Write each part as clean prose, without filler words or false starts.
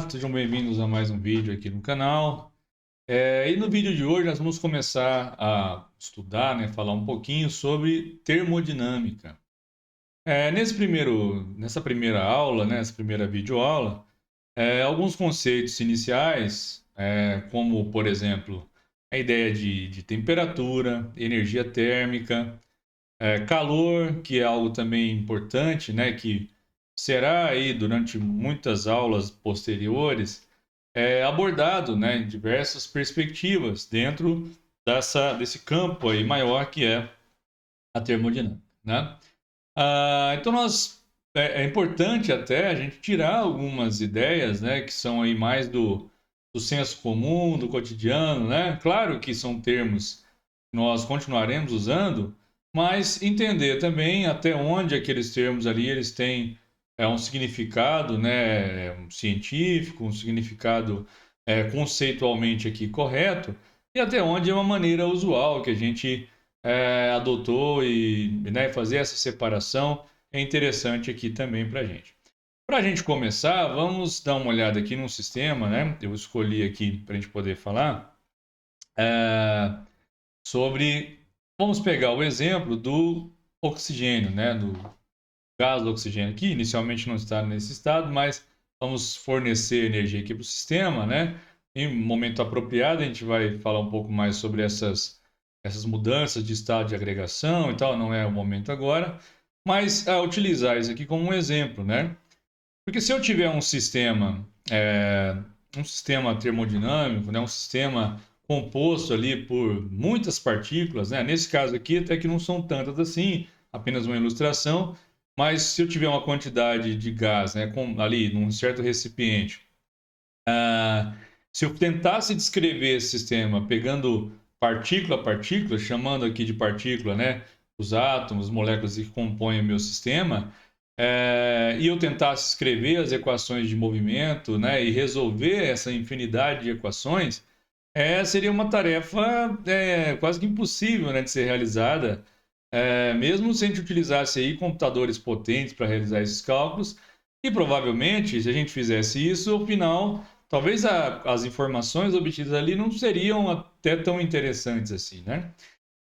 Olá, sejam bem-vindos a mais um vídeo aqui no canal. E no vídeo de hoje nós vamos começar a estudar, né, falar um pouquinho sobre termodinâmica. Nessa primeira aula, né, essa primeira videoaula, alguns conceitos iniciais, como, por exemplo, a ideia de temperatura, energia térmica, calor, que é algo também importante, né, que será aí durante muitas aulas posteriores abordado, né, em diversas perspectivas dentro desse campo aí maior que é a termodinâmica, né? Então é importante até a gente tirar algumas ideias, né, que são aí mais do senso comum, do cotidiano, né? Claro que são termos que nós continuaremos usando, mas entender também até onde aqueles termos ali eles têm um significado, né, um científico, um significado conceitualmente aqui correto, e até onde é uma maneira usual que a gente adotou e, né, fazer essa separação é interessante aqui também para a gente. Para a gente começar, vamos dar uma olhada aqui num sistema, né? Eu escolhi aqui para a gente poder falar é, sobre. Vamos pegar o exemplo do oxigênio, né? Do gás do oxigênio, que inicialmente não está nesse estado, mas vamos fornecer energia aqui para o sistema, né? Em um momento apropriado, a gente vai falar um pouco mais sobre essas mudanças de estado de agregação e tal, não é o momento agora, mas utilizar isso aqui como um exemplo, né? Porque se eu tiver um sistema termodinâmico, né, um sistema composto ali por muitas partículas, né? Nesse caso aqui, até que não são tantas assim, apenas uma ilustração, mas se eu tiver uma quantidade de gás, né, ali num certo recipiente, ah, se eu tentasse descrever esse sistema pegando partícula a partícula, chamando aqui de partícula, né, os átomos, moléculas que compõem o meu sistema, e eu tentasse escrever as equações de movimento, né, e resolver essa infinidade de equações, seria uma tarefa quase que impossível, né, de ser realizada, mesmo se a gente utilizasse aí computadores potentes para realizar esses cálculos, e provavelmente, se a gente fizesse isso, ao final, talvez as informações obtidas ali não seriam até tão interessantes assim, né?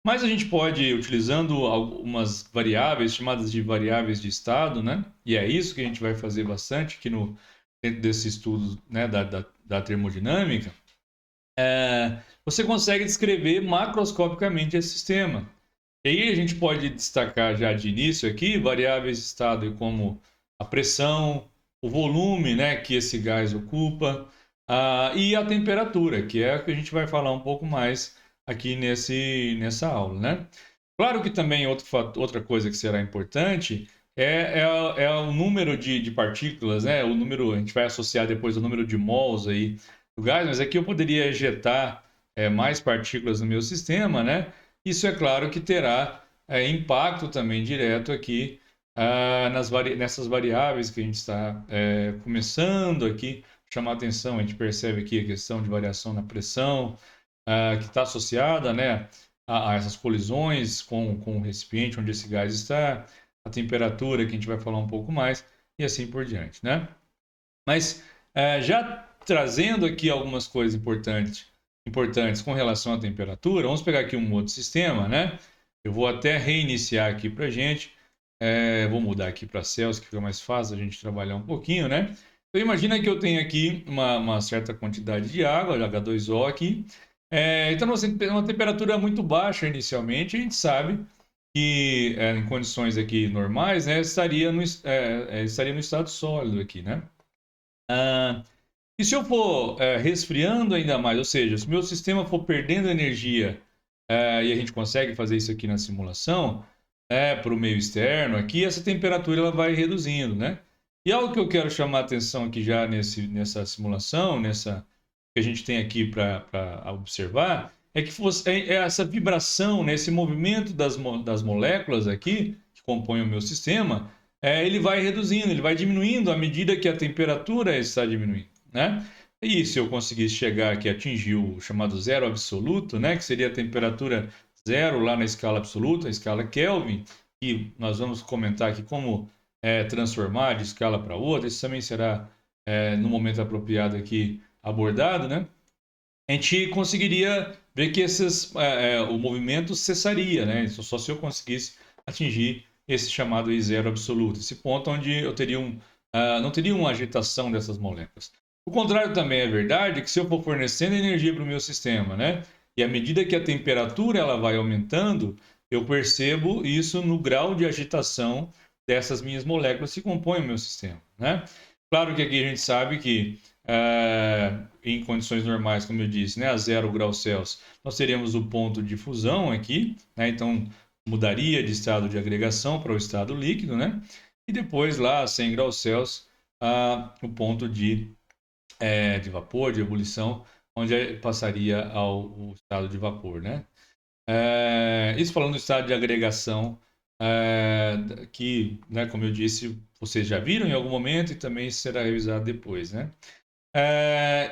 Mas a gente pode, utilizando algumas variáveis, chamadas de variáveis de estado, né? E é isso que a gente vai fazer bastante aqui dentro desse estudo, né, da termodinâmica. Você consegue descrever macroscopicamente esse sistema. E aí a gente pode destacar já de início aqui variáveis de estado como a pressão, o volume, né, que esse gás ocupa, e a temperatura, que é o que a gente vai falar um pouco mais aqui nessa aula, né? Claro que também outra coisa que será importante é o número de partículas, né? O número, a gente vai associar depois o número de mols aí do gás, mas aqui eu poderia ejetar mais partículas no meu sistema, né? Isso é claro que terá impacto também direto aqui nessas variáveis que a gente está começando aqui a chamar atenção. A gente percebe aqui a questão de variação na pressão, que está associada, né, a essas colisões com o recipiente onde esse gás está, a temperatura, que a gente vai falar um pouco mais, e assim por diante, né? Mas já trazendo aqui algumas coisas importantes com relação à temperatura, vamos pegar aqui um outro sistema, né? Eu vou até reiniciar aqui para a gente. Vou mudar aqui para Celsius, que fica mais fácil a gente trabalhar um pouquinho, né? Então imagina que eu tenho aqui uma certa quantidade de água, H2O aqui. Então, uma temperatura muito baixa inicialmente, a gente sabe que em condições aqui normais, né, estaria no estado sólido aqui, né? Ah, e se eu for resfriando ainda mais, ou seja, se o meu sistema for perdendo energia, e a gente consegue fazer isso aqui na simulação, para o meio externo, aqui essa temperatura ela vai reduzindo, né? E algo que eu quero chamar a atenção aqui já nessa simulação, que a gente tem aqui para observar, é que essa vibração, né, esse movimento das moléculas aqui, que compõem o meu sistema, ele vai reduzindo, ele vai diminuindo à medida que a temperatura está diminuindo, né? E se eu conseguisse chegar aqui, atingir o chamado zero absoluto, né, que seria a temperatura zero lá na escala absoluta, a escala Kelvin, e nós vamos comentar aqui como transformar de escala para outra, isso também será no momento apropriado aqui abordado, né? A gente conseguiria ver que o movimento cessaria, né? Só se eu conseguisse atingir esse chamado I zero absoluto, esse ponto onde eu teria não teria uma agitação dessas moléculas. O contrário também é verdade, que se eu for fornecendo energia para o meu sistema, né? E à medida que a temperatura ela vai aumentando, eu percebo isso no grau de agitação dessas minhas moléculas que compõem o meu sistema, né? Claro que aqui a gente sabe que em condições normais, como eu disse, né, a 0 graus Celsius, nós teríamos o ponto de fusão aqui, né, então mudaria de estado de agregação para o estado líquido, né, e depois lá a 100 graus Celsius, o ponto de vapor, de ebulição, onde passaria ao estado de vapor, né. Isso falando do estado de agregação, que, né, como eu disse, vocês já viram em algum momento e também será revisado depois, né.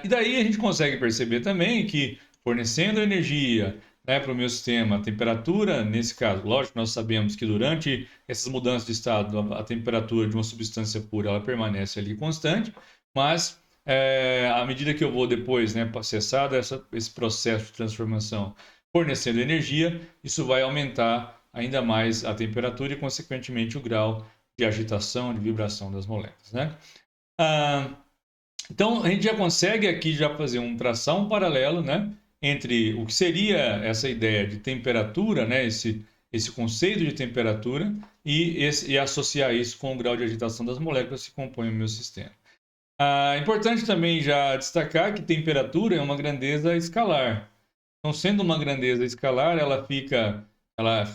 E daí a gente consegue perceber também que fornecendo energia, né, para o meu sistema, a temperatura, nesse caso, lógico, nós sabemos que durante essas mudanças de estado, a temperatura de uma substância pura ela permanece ali constante, mas à medida que eu vou depois, né, cessado esse processo de transformação, fornecendo energia, isso vai aumentar ainda mais a temperatura e, consequentemente, o grau de agitação, de vibração das moléculas, né? Ah, então, a gente já consegue aqui já fazer traçar um paralelo, né, entre o que seria essa ideia de temperatura, né, esse conceito de temperatura e associar isso com o grau de agitação das moléculas que compõem o meu sistema. Importante também já destacar que temperatura é uma grandeza escalar. Então, sendo uma grandeza escalar, ela fica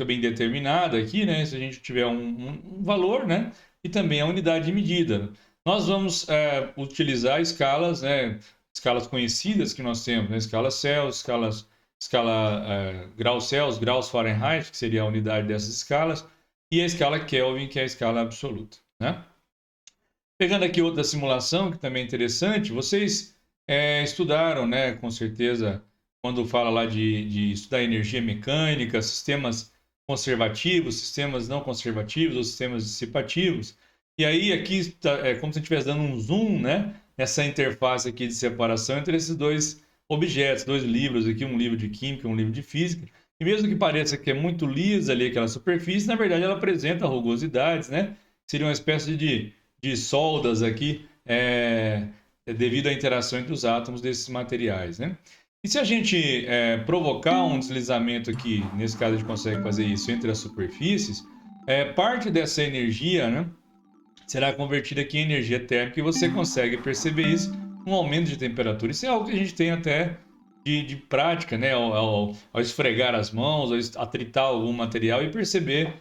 bem determinada aqui, né? Se a gente tiver um valor, né? E também a unidade de medida. Nós vamos utilizar escalas, né? Escalas conhecidas que nós temos, né? Escala Celsius, escala graus Celsius, graus Fahrenheit, que seria a unidade dessas escalas, e a escala Kelvin, que é a escala absoluta, né? Pegando aqui outra simulação que também é interessante, vocês estudaram, né, com certeza, quando fala lá de estudar energia mecânica, sistemas conservativos, sistemas não conservativos ou sistemas dissipativos. E aí aqui é como se estivesse dando um zoom, né, nessa interface aqui de separação entre esses dois objetos, dois livros aqui, um livro de química, um livro de física. E mesmo que pareça que é muito lisa ali aquela superfície, na verdade ela apresenta rugosidades, né? Seria uma espécie de soldas aqui devido à interação entre os átomos desses materiais, né? E se a gente provocar um deslizamento aqui, nesse caso a gente consegue fazer isso entre as superfícies, parte dessa energia, né, será convertida aqui em energia térmica e você consegue perceber isso, um aumento de temperatura. Isso é algo que a gente tem até de prática, né? Ao esfregar as mãos, ao atritar algum material e perceber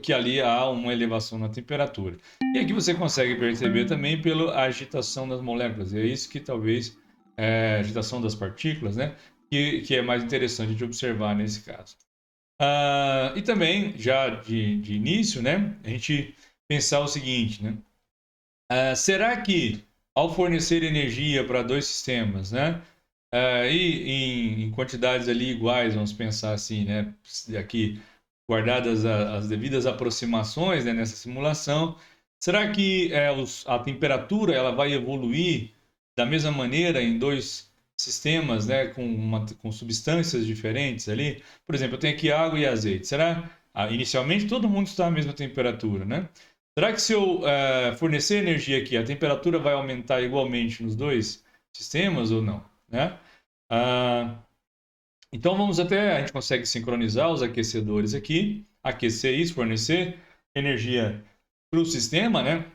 que ali há uma elevação na temperatura. E aqui você consegue perceber também pela agitação das moléculas. E é isso que talvez a agitação das partículas, né? Que é mais interessante de observar nesse caso. E também, já de início, né? A gente pensar o seguinte, né? Será que ao fornecer energia para dois sistemas, né? E em quantidades ali iguais, vamos pensar assim, né? Aqui guardadas as devidas aproximações, né, nessa simulação, será que a temperatura ela vai evoluir da mesma maneira em dois sistemas, né, com substâncias diferentes ali? Por exemplo, eu tenho aqui água e azeite. Será? Inicialmente todo mundo está à mesma temperatura, né? Será que se eu fornecer energia aqui, a temperatura vai aumentar igualmente nos dois sistemas ou não, né? Então a gente consegue sincronizar os aquecedores aqui, aquecer isso, fornecer energia para o sistema, né?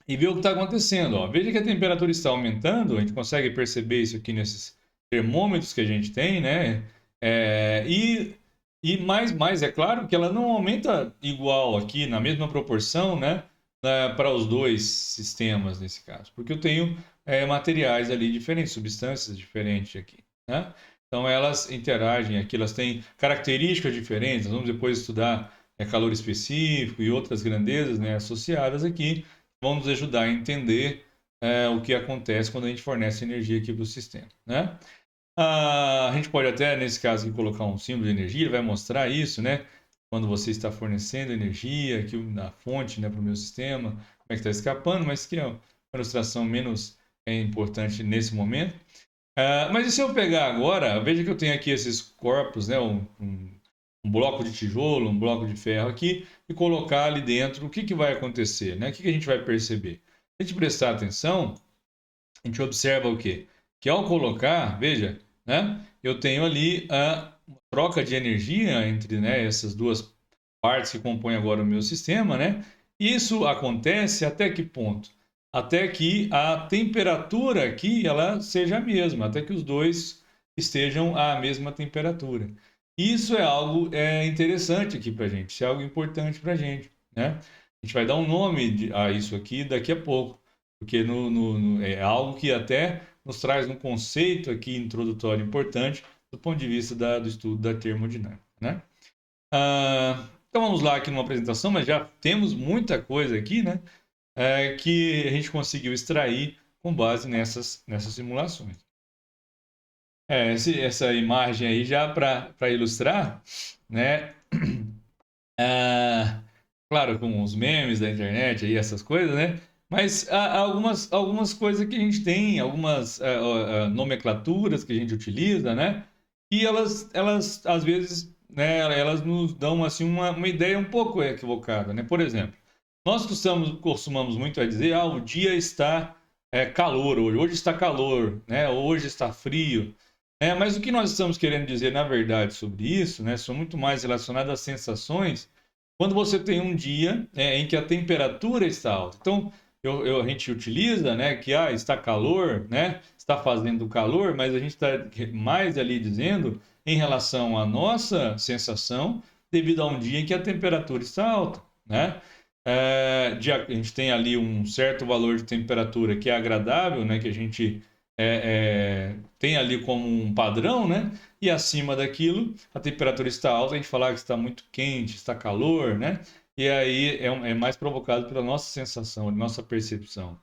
E ver o que está acontecendo. Ó. Veja que a temperatura está aumentando, a gente consegue perceber isso aqui nesses termômetros que a gente tem, né? E mais é claro que ela não aumenta igual aqui, na mesma proporção, né? Para os dois sistemas nesse caso, porque eu tenho materiais ali diferentes, substâncias diferentes aqui, né? Então elas interagem aqui, elas têm características diferentes. Nós vamos depois estudar calor específico e outras grandezas, né, associadas aqui, vão nos ajudar a entender o que acontece quando a gente fornece energia aqui para o sistema, né? A gente pode até, nesse caso aqui, colocar um símbolo de energia, ele vai mostrar isso, né? Quando você está fornecendo energia aqui na fonte, né, para o meu sistema, como é que está escapando, mas que uma ilustração menos importante nesse momento. Mas e se eu pegar agora, veja que eu tenho aqui esses corpos, né, um bloco de tijolo, um bloco de ferro aqui, e colocar ali dentro, o que vai acontecer, né? O que a gente vai perceber? Se a gente prestar atenção, a gente observa o quê? Que ao colocar, veja, né, eu tenho ali a troca de energia entre, né, essas duas partes que compõem agora o meu sistema, né? Isso acontece até que ponto? Até que a temperatura aqui ela seja a mesma, até que os dois estejam à mesma temperatura. Isso é algo interessante aqui para a gente, isso é algo importante para a gente, né? A gente vai dar um nome a isso aqui daqui a pouco, porque é algo que até nos traz um conceito aqui introdutório importante do ponto de vista do estudo da termodinâmica, né? Então vamos lá aqui numa apresentação, mas já temos muita coisa aqui, né? Que a gente conseguiu extrair com base nessas simulações. Essa imagem aí já para ilustrar, né? Claro, com os memes da internet e essas coisas, né? Mas há algumas coisas que a gente tem, algumas nomenclaturas que a gente utiliza, né? E elas às vezes, né, elas nos dão assim uma ideia um pouco equivocada, né? Por exemplo, nós costumamos muito a dizer, o dia está calor hoje está calor, né? Hoje está frio. Mas o que nós estamos querendo dizer, na verdade, sobre isso, né, são muito mais relacionadas às sensações quando você tem um dia em que a temperatura está alta. Então, a gente utiliza, né, que está calor, né, está fazendo calor, mas a gente está mais ali dizendo em relação à nossa sensação devido a um dia em que a temperatura está alta, né? A gente tem ali um certo valor de temperatura que é agradável, né, que a gente tem ali como um padrão, né? E acima daquilo, a temperatura está alta, a gente falar que está muito quente, está calor, né? E aí é mais provocado pela nossa sensação, nossa percepção.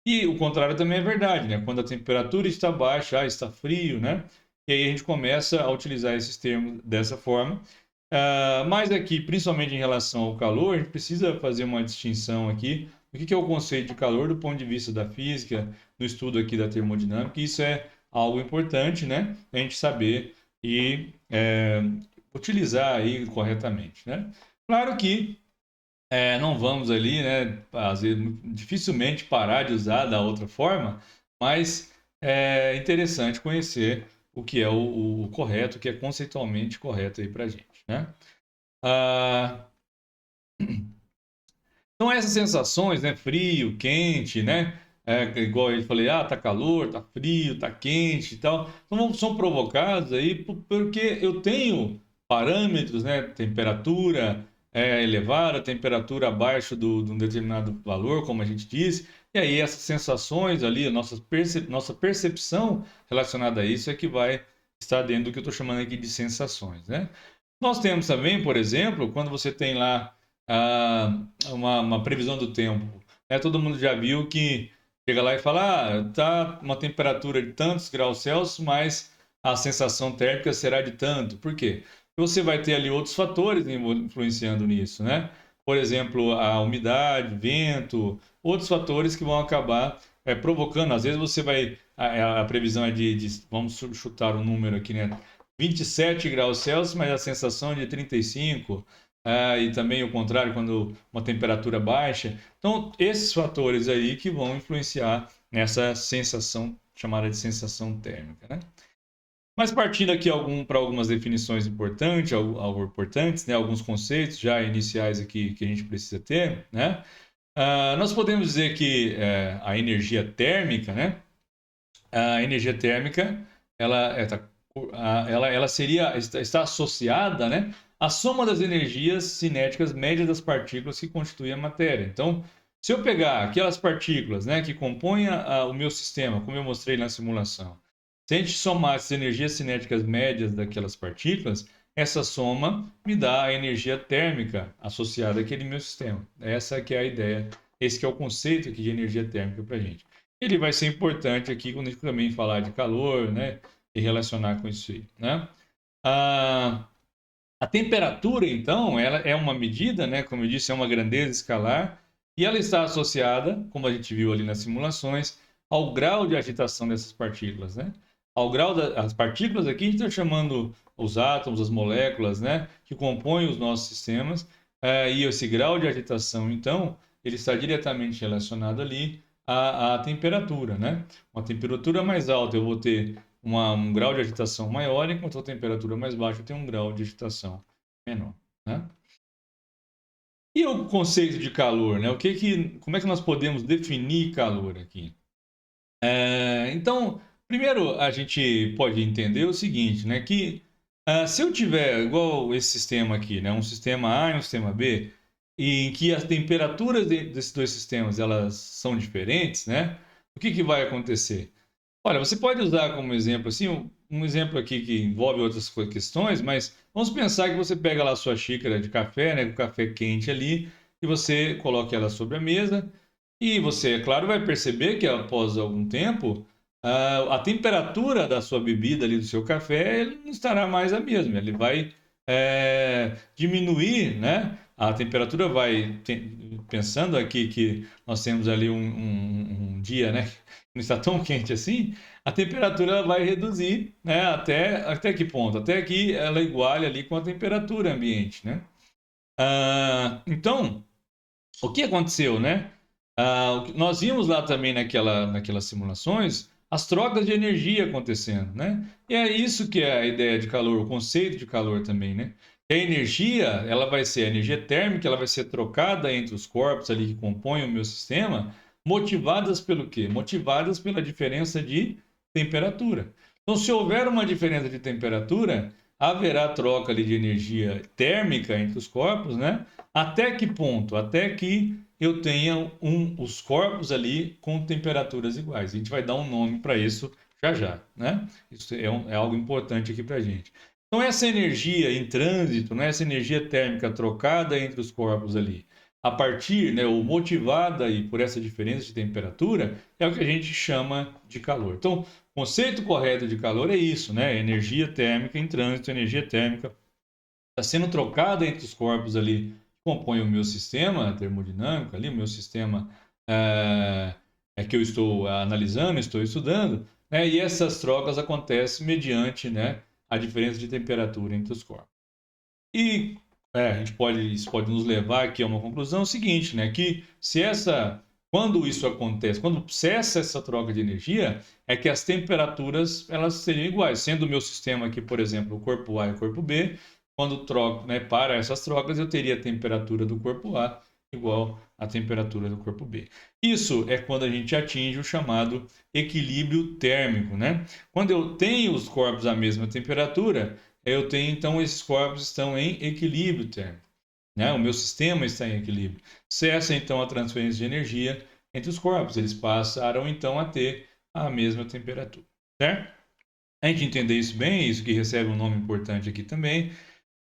E o contrário também é verdade, né? Quando a temperatura está baixa, está frio, né? E aí a gente começa a utilizar esses termos dessa forma. Mas aqui, principalmente em relação ao calor, a gente precisa fazer uma distinção aqui do que é o conceito de calor do ponto de vista da física, do estudo aqui da termodinâmica. Isso é algo importante, né? A gente saber e utilizar aí corretamente, né? Claro que não vamos ali, né? Às vezes, dificilmente parar de usar da outra forma, mas é interessante conhecer o que é o correto, o que é conceitualmente correto aí para a gente, né? Então essas sensações, né? Frio, quente, né? Igual eu falei, tá calor, tá frio, tá quente e tal. Então são provocados aí porque eu tenho parâmetros, né? Temperatura elevada, temperatura abaixo de um determinado valor, como a gente disse. E aí essas sensações ali, nossa percepção relacionada a isso é que vai estar dentro do que eu estou chamando aqui de sensações, né? Nós temos também, por exemplo, quando você tem lá uma previsão do tempo. Todo mundo já viu que chega lá e fala, tá uma temperatura de tantos graus Celsius, mas a sensação térmica será de tanto. Por quê? Porque você vai ter ali outros fatores influenciando nisso, né? Por exemplo, a umidade, vento, outros fatores que vão acabar provocando. Às vezes você vai. A previsão é vamos chutar um número aqui, né? 27 graus Celsius, mas a sensação é de 35. E também o contrário, quando uma temperatura baixa. Então, esses fatores aí que vão influenciar nessa sensação chamada de sensação térmica, né? Mas partindo aqui para algumas definições importantes, né? Alguns conceitos já iniciais aqui que a gente precisa ter, né? Nós podemos dizer que a energia térmica, né? A energia térmica, ela está associada, né, à soma das energias cinéticas médias das partículas que constituem a matéria. Então, se eu pegar aquelas partículas, né, que compõem o meu sistema, como eu mostrei na simulação, se a gente somar as energias cinéticas médias daquelas partículas, essa soma me dá a energia térmica associada àquele meu sistema. Essa que é a ideia, esse que é o conceito aqui de energia térmica para a gente. Ele vai ser importante aqui quando a gente também falar de calor, né? E relacionar com isso aí, né? A temperatura, então, ela é uma medida, né? Como eu disse, é uma grandeza escalar E ela está associada, como a gente viu ali nas simulações, ao grau de agitação dessas partículas, né? Ao grau das partículas aqui, a gente está chamando os átomos, as moléculas, né? Que compõem os nossos sistemas. E esse grau de agitação, então, ele está diretamente relacionado ali à temperatura, né? Uma temperatura mais alta, eu vou ter um grau de agitação maior, enquanto a temperatura mais baixa, eu tenho um grau de agitação menor, né? E o conceito de calor, né? Como é que nós podemos definir calor aqui? Então, primeiro a gente pode entender o seguinte, né? Que se eu tiver igual esse sistema aqui, né? Um sistema A e um sistema B, e em que as temperaturas desses dois sistemas elas são diferentes, né? O que vai acontecer? Olha, você pode usar como exemplo, assim, um exemplo aqui que envolve outras questões, mas vamos pensar que você pega lá a sua xícara de café, né, com café quente ali, e você coloca ela sobre a mesa, e você, é claro, vai perceber que após algum tempo, a temperatura da sua bebida ali, do seu café, ele não estará mais a mesma, ele vai diminuir, né? A temperatura vai, pensando aqui que nós temos ali um dia, né? Não está tão quente assim, a temperatura ela vai reduzir, né? Até que ponto? Até que ela iguale ali com a temperatura ambiente, né? Então, o que aconteceu, né? Nós vimos lá também naquelas simulações as trocas de energia acontecendo, né? E é isso que é a ideia de calor, o conceito de calor também, né? A energia, ela vai ser a energia térmica, ela vai ser trocada entre os corpos ali que compõem o meu sistema, motivadas pelo quê? Motivadas pela diferença de temperatura. Então, se houver uma diferença de temperatura, haverá troca ali de energia térmica entre os corpos, né? Até que ponto? Até que eu tenha os corpos ali com temperaturas iguais. A gente vai dar um nome para isso já já, né? Isso é algo importante aqui para a gente. Então, essa energia em trânsito, né? Essa energia térmica trocada entre os corpos ali, a partir, né, ou motivada aí por essa diferença de temperatura, é o que a gente chama de calor. Então, o conceito correto de calor é isso, né? Energia térmica em trânsito, energia térmica está sendo trocada entre os corpos ali que compõem o meu sistema termodinâmico, ali, o meu sistema que eu estou analisando, estou estudando, né? E essas trocas acontecem mediante, né, a diferença de temperatura entre os corpos. E isso pode nos levar aqui a uma conclusão seguinte, né? Que quando isso acontece, quando cessa essa troca de energia, é que as temperaturas elas seriam iguais. Sendo o meu sistema aqui, por exemplo, o corpo A e o corpo B, quando troco, né, para essas trocas, eu teria a temperatura do corpo A igual à temperatura do corpo B. Isso é quando a gente atinge o chamado equilíbrio térmico, né? Quando eu tenho os corpos à mesma temperatura, eu tenho, então, esses corpos estão em equilíbrio térmico, né? O meu sistema está em equilíbrio. Cessa, então, a transferência de energia entre os corpos. Eles passaram, então, a ter a mesma temperatura, certo? A gente entender isso bem, isso que recebe um nome importante aqui também,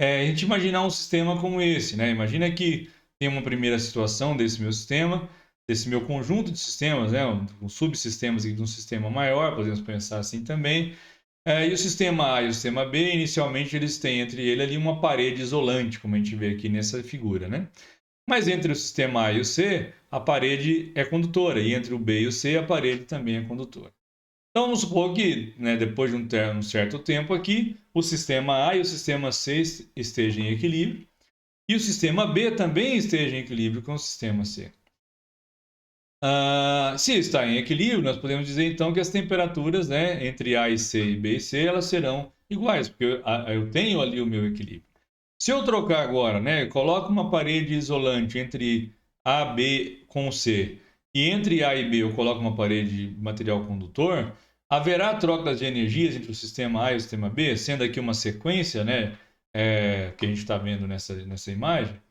a gente imaginar um sistema como esse, né? Imagina que tem uma primeira situação desse meu sistema, desse meu conjunto de sistemas, né? Um subsistemas aqui de um sistema maior, podemos pensar assim também. E o sistema A e o sistema B, inicialmente, eles têm entre ele ali uma parede isolante, como a gente vê aqui nessa figura, né? Mas entre o sistema A e o C, a parede é condutora, e entre o B e o C, a parede também é condutora. Então, vamos supor que, né, depois de um certo tempo aqui, o sistema A e o sistema C estejam em equilíbrio, e o sistema B também esteja em equilíbrio com o sistema C. Se está em equilíbrio, nós podemos dizer então que as temperaturas, né, entre A e C e B e C, elas serão iguais, porque eu tenho ali o meu equilíbrio. Se eu trocar agora, né, eu coloco uma parede isolante entre A, B com C, e entre A e B eu coloco uma parede de material condutor, haverá trocas de energias entre o sistema A e o sistema B, sendo aqui uma sequência, né, que a gente está vendo nessa imagem.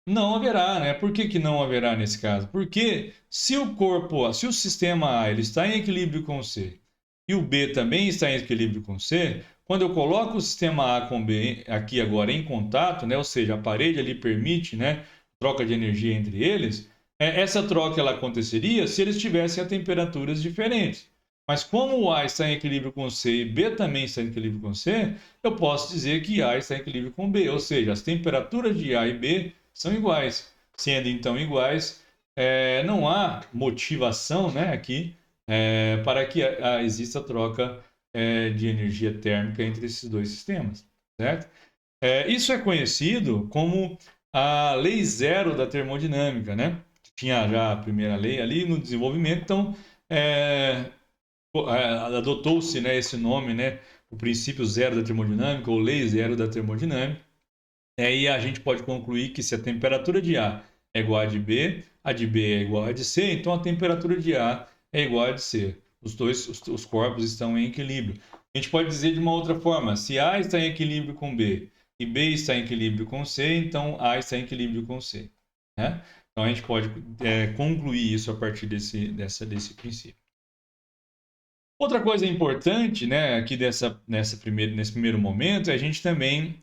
Não haverá, né? Por que não haverá nesse caso? Porque se o sistema A ele está em equilíbrio com C e o B também está em equilíbrio com C, quando eu coloco o sistema A com B aqui agora em contato, né? Ou seja, a parede ali permite, né, troca de energia entre eles, essa troca ela aconteceria se eles tivessem a temperaturas diferentes. Mas como o A está em equilíbrio com C e B também está em equilíbrio com C, eu posso dizer que A está em equilíbrio com B, ou seja, as temperaturas de A e B são iguais. sendo então iguais, não há motivação, né, aqui para que exista troca de energia térmica entre esses dois sistemas, certo? Isso é conhecido como a lei zero da termodinâmica, né? Tinha já a primeira lei ali no desenvolvimento, então adotou-se, né, esse nome, né, o princípio zero da termodinâmica, ou lei zero da termodinâmica. E a gente pode concluir que se a temperatura de A é igual a de B, a de B é igual a de C, então a temperatura de A é igual a de C. Os corpos estão em equilíbrio. A gente pode dizer de uma outra forma: se A está em equilíbrio com B e B está em equilíbrio com C, então A está em equilíbrio com C, né? Então a gente pode concluir isso a partir desse princípio. Outra coisa importante, né, aqui nesse primeiro momento, é a gente também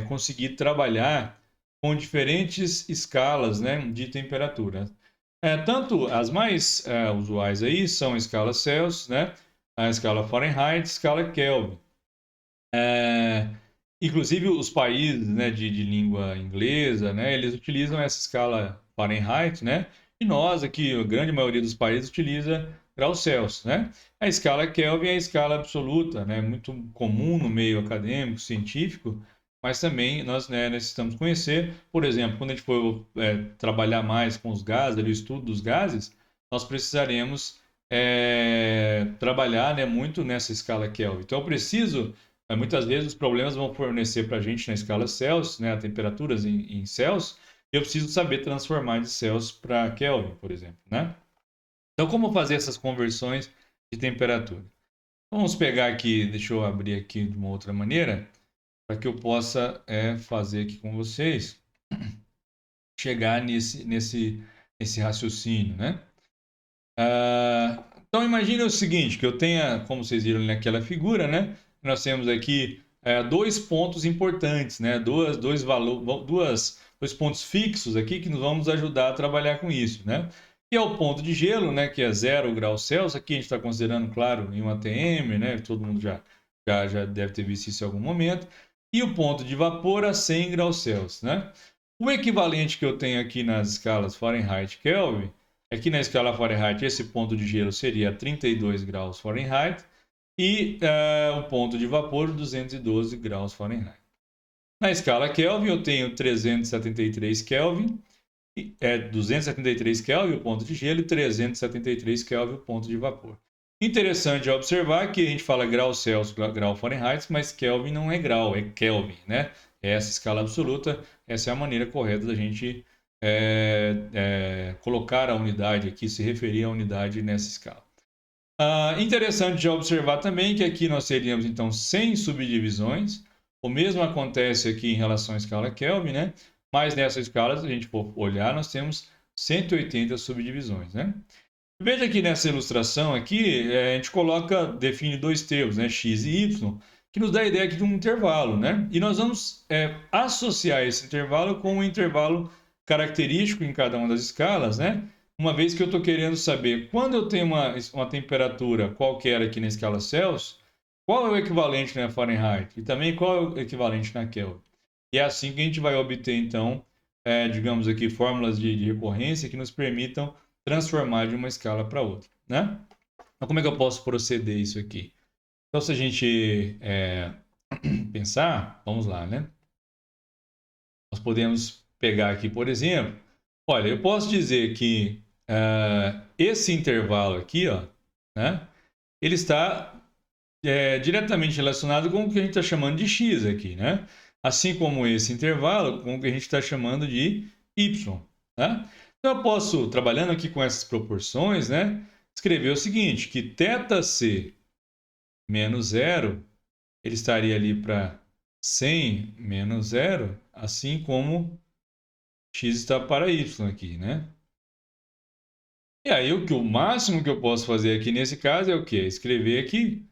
conseguir trabalhar com diferentes escalas, né, de temperatura. Tanto as mais usuais aí são a escala Celsius, né, a escala Fahrenheit, a escala Kelvin. Inclusive os países, né, de língua inglesa, né, eles utilizam essa escala Fahrenheit, né, e nós aqui, a grande maioria dos países utiliza graus Celsius, né. A escala Kelvin é a escala absoluta, né, muito comum no meio acadêmico, científico, mas também nós, né, necessitamos conhecer, por exemplo, quando a gente for trabalhar mais com os gases, ali, o estudo dos gases, nós precisaremos trabalhar, né, muito nessa escala Kelvin. Então eu preciso muitas vezes os problemas vão fornecer para a gente na escala Celsius, né, temperaturas em Celsius, e eu preciso saber transformar de Celsius para Kelvin, por exemplo, né? Então, como fazer essas conversões de temperatura? Vamos pegar aqui, deixa eu abrir aqui de uma outra maneira, para que eu possa fazer aqui com vocês, chegar nesse raciocínio, né? Então imagine o seguinte, que eu tenha, como vocês viram naquela figura, né? Nós temos aqui dois pontos importantes, né? Dois pontos fixos aqui que nos vamos ajudar a trabalhar com isso, né? Que é o ponto de gelo, né? Que é 0 graus Celsius. Aqui a gente está considerando, claro, em um ATM, né? Todo mundo já deve ter visto isso em algum momento. E o ponto de vapor a 100 graus Celsius, né? O equivalente que eu tenho aqui nas escalas Fahrenheit e Kelvin é que na escala Fahrenheit esse ponto de gelo seria 32 graus Fahrenheit e o ponto de vapor 212 graus Fahrenheit. Na escala Kelvin eu tenho 373 Kelvin, 273 Kelvin o ponto de gelo e 373 Kelvin o ponto de vapor. Interessante observar que a gente fala grau Celsius, grau Fahrenheit, mas Kelvin não é grau, é Kelvin, né? Essa escala absoluta, essa é a maneira correta da gente colocar a unidade aqui, se referir à unidade nessa escala. Interessante de observar também que aqui nós teríamos então 100 subdivisões. O mesmo acontece aqui em relação à escala Kelvin, né? Mas nessa escala, se a gente for olhar, nós temos 180 subdivisões, né? Veja que nessa ilustração aqui, a gente define dois termos, né? X e Y, que nos dá a ideia aqui de um intervalo, né? E nós vamos associar esse intervalo com um intervalo característico em cada uma das escalas, né? Uma vez que eu estou querendo saber quando eu tenho uma temperatura qualquer aqui na escala Celsius, qual é o equivalente na Fahrenheit e também qual é o equivalente na Kelvin. E é assim que a gente vai obter, então, digamos aqui, fórmulas de recorrência que nos permitam transformar de uma escala para outra, né? Então, como é que eu posso proceder isso aqui? Então, se a gente pensar, vamos lá, né? Nós podemos pegar aqui, por exemplo, olha, eu posso dizer que esse intervalo aqui, ó, né? Ele está diretamente relacionado com o que a gente está chamando de x aqui, né? Assim como esse intervalo com o que a gente está chamando de y, né? Então eu posso, trabalhando aqui com essas proporções, né, escrever o seguinte, que θc menos zero, ele estaria ali para 100 menos zero, assim como x está para y aqui, né? E aí o máximo que eu posso fazer aqui nesse caso é o quê? Escrever aqui,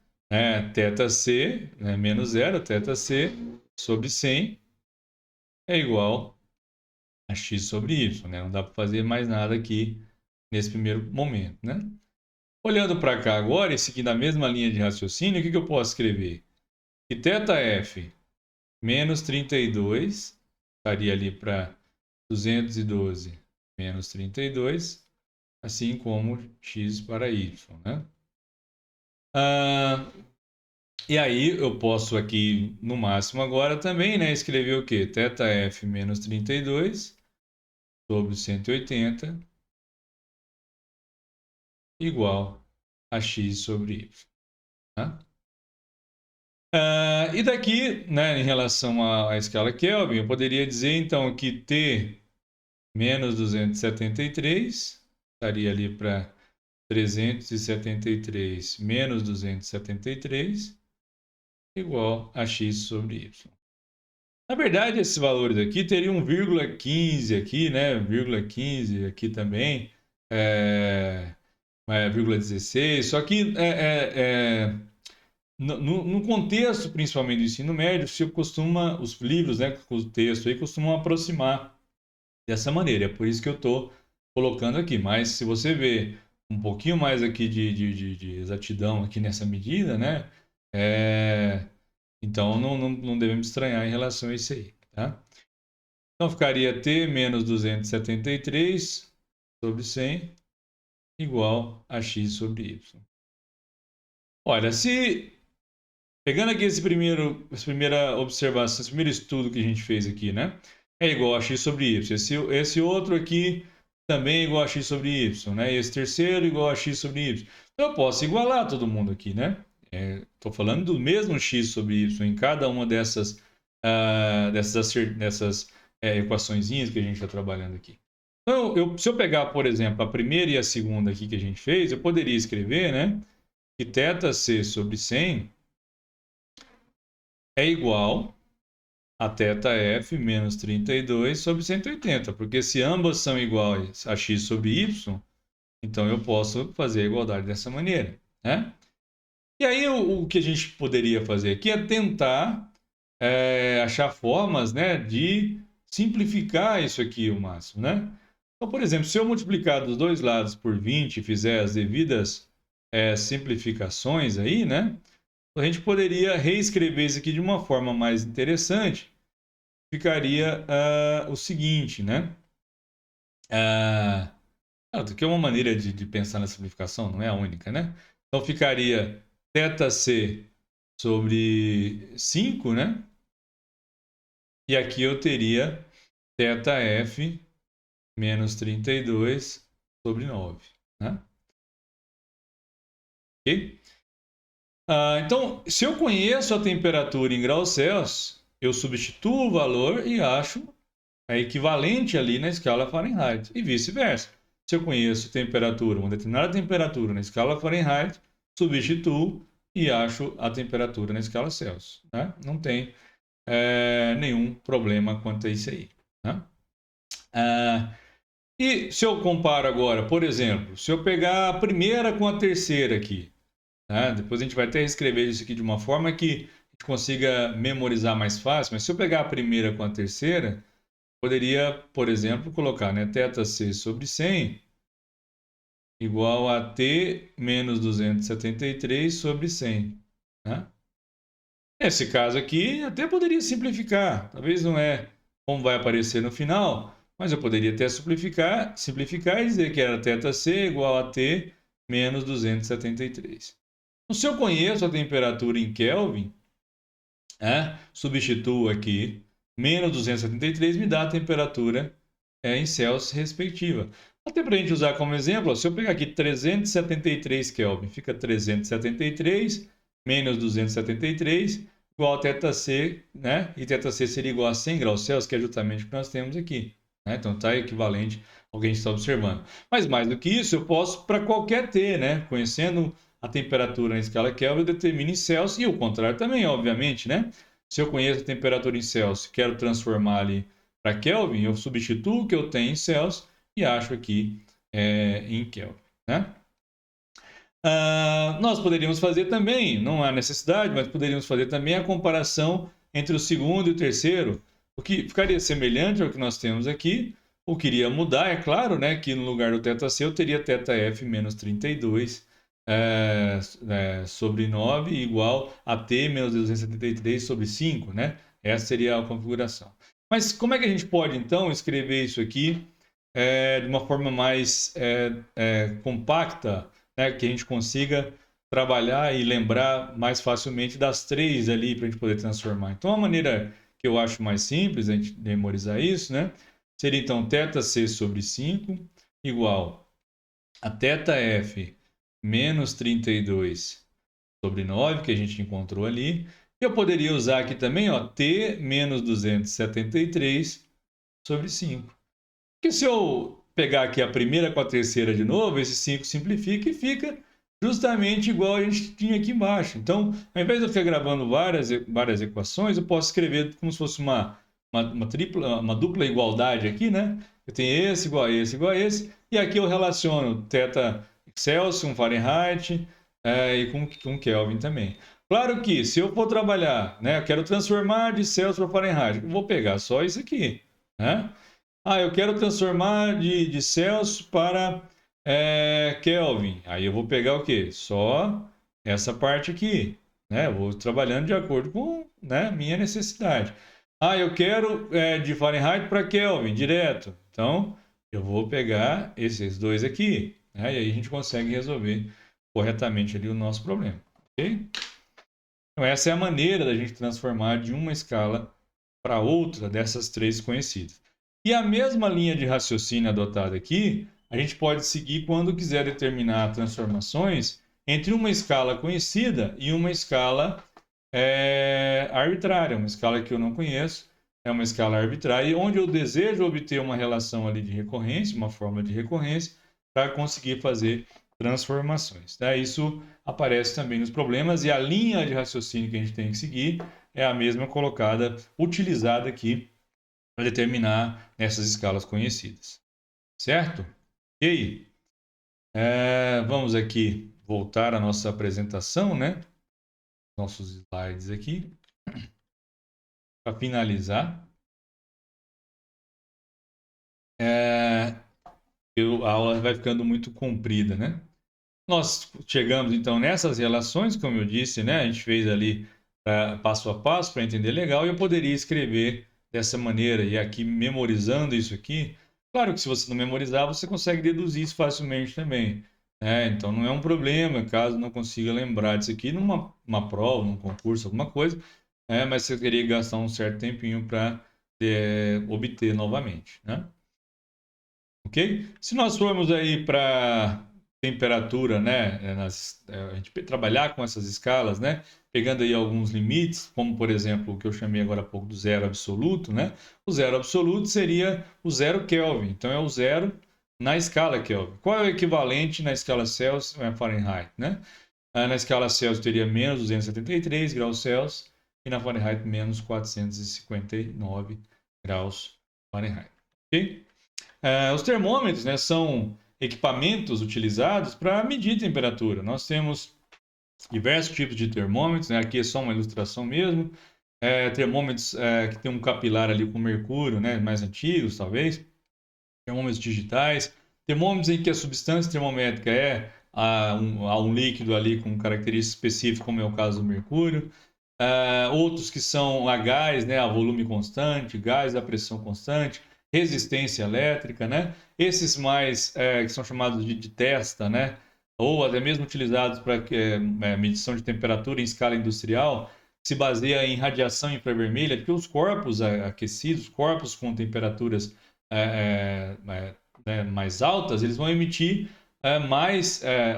θc, né, menos zero, θc sobre 100 é igual a x sobre y, né? Não dá para fazer mais nada aqui nesse primeiro momento, né? Olhando para cá agora, esse aqui na mesma linha de raciocínio, o que eu posso escrever? Que θf menos 32 estaria ali para 212 menos 32, assim como x para y, né? E aí eu posso aqui, no máximo agora também, né, escrever o quê? Θf menos 32 sobre 180 igual a x sobre y. Tá? E daqui, né, em relação à escala Kelvin, eu poderia dizer então que T menos 273 estaria ali para 373 menos 273 igual a x sobre y. Na verdade, esses valores aqui teriam 1,15 aqui, né? 1,15 aqui também, 1,16. Só que no contexto, principalmente do ensino médio, os livros, né, com o texto aí costumam aproximar dessa maneira. É por isso que eu estou colocando aqui. Mas se você vê um pouquinho mais aqui de exatidão aqui nessa medida, né? Então não devemos estranhar em relação a isso aí, tá? Então ficaria T menos 273 sobre 100 igual a x sobre y. Olha, se pegando aqui essa primeira observação, esse primeiro estudo que a gente fez aqui, né? É igual a x sobre y. Esse outro aqui também é igual a x sobre y, né? E esse terceiro igual a x sobre y. Então eu posso igualar todo mundo aqui, né? Estou falando do mesmo x sobre y em cada uma dessas equaçõezinhas que a gente está trabalhando aqui. Então, se eu pegar, por exemplo, a primeira e a segunda aqui que a gente fez, eu poderia escrever, né, que θc sobre 100 é igual a θf menos 32 sobre 180, porque se ambas são iguais a x sobre y, então eu posso fazer a igualdade dessa maneira, né? E aí o que a gente poderia fazer aqui é tentar achar formas, né, de simplificar isso aqui o máximo, né? Então, por exemplo, se eu multiplicar dos dois lados por 20 e fizer as devidas simplificações aí, né? A gente poderia reescrever isso aqui de uma forma mais interessante. Ficaria o seguinte, né? Que é uma maneira de pensar na simplificação, não é a única, né? Então ficaria θc sobre 5, né? E aqui eu teria θf menos 32 sobre 9, né? Ok? Então, se eu conheço a temperatura em graus Celsius, eu substituo o valor e acho a equivalente ali na escala Fahrenheit, e vice-versa. Se eu conheço temperatura, uma determinada temperatura na escala Fahrenheit, substituo e acho a temperatura na escala Celsius, né? Não tem nenhum problema quanto a isso aí, né? E se eu comparo agora, por exemplo, se eu pegar a primeira com a terceira aqui, né? Depois a gente vai até escrever isso aqui de uma forma que a gente consiga memorizar mais fácil, mas se eu pegar a primeira com a terceira, poderia, por exemplo, colocar, né, θc sobre 100 igual a t menos 273 sobre 100, né? Nesse caso aqui, até poderia simplificar. Talvez não é como vai aparecer no final, mas eu poderia até simplificar e dizer que era θc igual a t menos 273. Então, se eu conheço a temperatura em Kelvin, substituo aqui, menos 273 me dá a temperatura em Celsius respectiva. Até para a gente usar como exemplo, se eu pegar aqui 373 Kelvin, fica 373 menos 273 igual a θc, né? E θc seria igual a 100 graus Celsius, que é justamente o que nós temos aqui, né? Então está equivalente ao que a gente está observando. Mas mais do que isso, eu posso para qualquer T, né? Conhecendo a temperatura na escala Kelvin, eu determino em Celsius, e o contrário também, obviamente, né? Se eu conheço a temperatura em Celsius, quero transformar ali para Kelvin, eu substituo o que eu tenho em Celsius e acho aqui em Kelvin, né? Nós poderíamos fazer também, não há necessidade, mas poderíamos fazer também a comparação entre o segundo e o terceiro, o que ficaria semelhante ao que nós temos aqui. O que iria mudar, é claro, né, que no lugar do θc eu teria θf menos 32 sobre 9 igual a t menos 273 sobre 5, né? Essa seria a configuração. Mas como é que a gente pode, então, escrever isso aqui de uma forma mais compacta, né, que a gente consiga trabalhar e lembrar mais facilmente das três ali para a gente poder transformar? Então, a maneira que eu acho mais simples a gente memorizar isso, né, seria então θc sobre 5 igual a θf menos 32 sobre 9, que a gente encontrou ali. Eu poderia usar aqui também, ó, t menos 273 sobre 5. Porque se eu pegar aqui a primeira com a terceira de novo, esse 5 simplifica e fica justamente igual a gente tinha aqui embaixo. Então, ao invés de eu ficar gravando várias equações, eu posso escrever como se fosse uma dupla igualdade aqui, né? Eu tenho esse igual a esse igual a esse, e aqui eu relaciono θ Celsius, Fahrenheit, e com Kelvin também. Claro que se eu for trabalhar, né, eu quero transformar de Celsius para Fahrenheit, eu vou pegar só isso aqui, né? Ah, eu quero transformar de Celsius para Kelvin. Aí eu vou pegar o quê? Só essa parte aqui, né? Eu vou trabalhando de acordo com, né, minha necessidade. Ah, eu quero de Fahrenheit para Kelvin, direto. Então, eu vou pegar esses dois aqui, né? E aí a gente consegue resolver corretamente ali o nosso problema, ok? Então, essa é a maneira da gente transformar de uma escala para outra dessas três conhecidas. E a mesma linha de raciocínio adotada aqui, a gente pode seguir quando quiser determinar transformações entre uma escala conhecida e uma escala arbitrária, uma escala que eu não conheço, é uma escala arbitrária, onde eu desejo obter uma relação ali de recorrência, uma fórmula de recorrência, para conseguir fazer transformações. Tá? Isso aparece também nos problemas e a linha de raciocínio que a gente tem que seguir é a mesma colocada, utilizada aqui para determinar essas escalas conhecidas. Certo? E aí? Vamos aqui voltar à nossa apresentação, né? Nossos slides aqui. Para finalizar. A aula vai ficando muito comprida, né? Nós chegamos então nessas relações, como eu disse, né? A gente fez ali passo a passo para entender legal e eu poderia escrever dessa maneira e aqui memorizando isso aqui. Claro que se você não memorizar, você consegue deduzir isso facilmente também, né? Então não é um problema caso não consiga lembrar disso aqui numa prova, num concurso, alguma coisa, mas você teria que gastar um certo tempinho para obter novamente, né? Ok? Se nós formos aí para temperatura, né, a gente trabalhar com essas escalas, né, pegando aí alguns limites, como por exemplo o que eu chamei agora há pouco do zero absoluto, né, o zero absoluto seria o zero Kelvin, então é o zero na escala Kelvin. Qual é o equivalente na escala Celsius Fahrenheit, né? Na escala Celsius teria menos 273 graus Celsius e na Fahrenheit menos 459 graus Fahrenheit, ok? Os termômetros, né, são equipamentos utilizados para medir temperatura. Nós temos diversos tipos de termômetros, né? Aqui é só uma ilustração mesmo. Termômetros que tem um capilar ali com mercúrio, né, mais antigos talvez. Termômetros digitais. Termômetros em que a substância termométrica é um líquido ali com características específicas, como é o caso do mercúrio. Outros que são a gás, né, a volume constante, gás a pressão constante, resistência elétrica, né? Esses mais que são chamados de testa, né? Ou até mesmo utilizados para medição de temperatura em escala industrial, se baseia em radiação infravermelha, porque os corpos aquecidos, corpos com temperaturas né, mais altas, eles vão emitir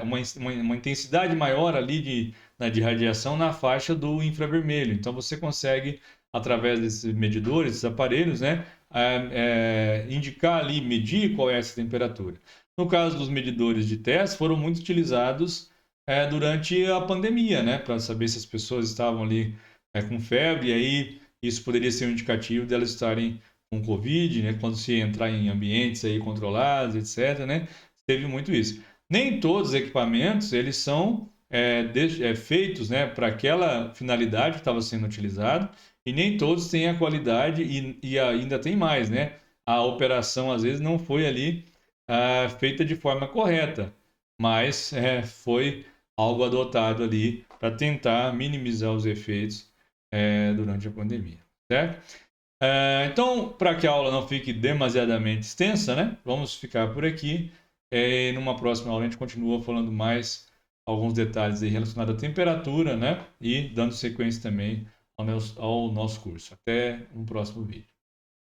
uma intensidade maior ali de radiação na faixa do infravermelho. Então você consegue, através desses medidores, desses aparelhos, né, indicar ali, medir qual é essa temperatura. No caso dos medidores de teste, foram muito utilizados durante a pandemia, né, para saber se as pessoas estavam ali com febre, e aí isso poderia ser um indicativo delas estarem com Covid, né, quando se entrar em ambientes aí controlados, etc., né, teve muito isso. Nem todos os equipamentos eles são feitos, né, para aquela finalidade que estava sendo utilizado e nem todos têm a qualidade e ainda tem mais, né? A operação às vezes não foi ali feita de forma correta, mas foi algo adotado ali para tentar minimizar os efeitos durante a pandemia, certo? Então, para que a aula não fique demasiadamente extensa, né? Vamos ficar por aqui. Numa próxima aula a gente continua falando mais alguns detalhes aí relacionados à temperatura, né? E dando sequência também ao nosso curso. Até um próximo vídeo.